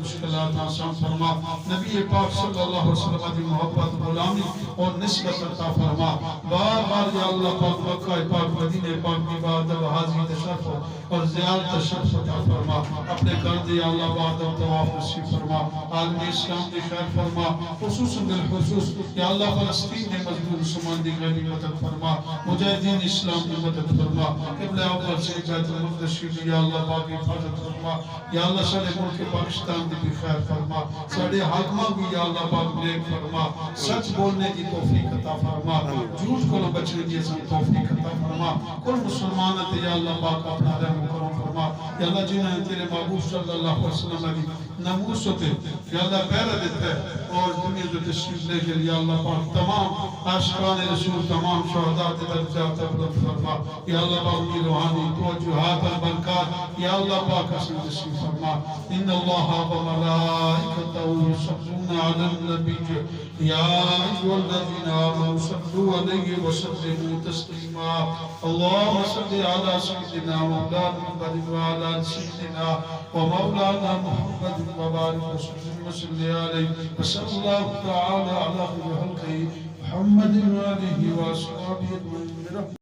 مشکلات آسان فرما، نبی پاک صلی اللہ علیہ وسلم کی محبت غلامی اور نسبت عطا فرما، بار بار یا اللہ پاک مکہ پاک مدینہ پاک کی بعد و حاضری تشرف اور زیارت تشرف عطا فرما، اپنے گھر یا اللہ بعد و طواف نصیب فرما، عالم اسلام کی خیر فرما، خصوصاً بالخصوص یا اللہ فلسطین میں مظلوم مسلمان دی غیبی مدد فرما، مجاہدین اسلام کی مدد فرما، قبلہ اول سے بیت المقدس شریف یا اللہ پاک کی حفاظت فرما، یا اللہ سارے ملک پاکستان دی بھی خیر فرما، سارے حاکمہ بھی یا اللہ پاک نیک فرما، سچ بولنے کی توفیق عطا فرما، جھوٹ کو بچنے کی توفیق عطا فرما، کل مسلمانت یا اللہ پاک اپنا رحم کرم فرما، یا اللہ جنہیں تیرے محبوب صلی اللہ علیہ وسلم کی ناموس ہوتے یا اللہ پیرا دیتا ہے اور دنیا جو تشریف لے کے یا اللہ پاک تمام عاشقان رسول تمام شہداء درجات بلند فرما، یا اللہ پاک کی روحانی توجہات البرکات یا اللہ پاک حسن تشریف فرما، ان اللہ و ملائکتہ یصلون علی النبی یا ایھا الذین آمنوا صلوا علیہ وسلموا تسلیما، اللہم صل علی سیدنا مولانا محمد وعلی سیدنا ومولانا محمد وبارک وسلم وصلی علیہ وصلی اللہ تعالی علی خیر خلقہ محمد وآلہ وصحبہ اجمعین۔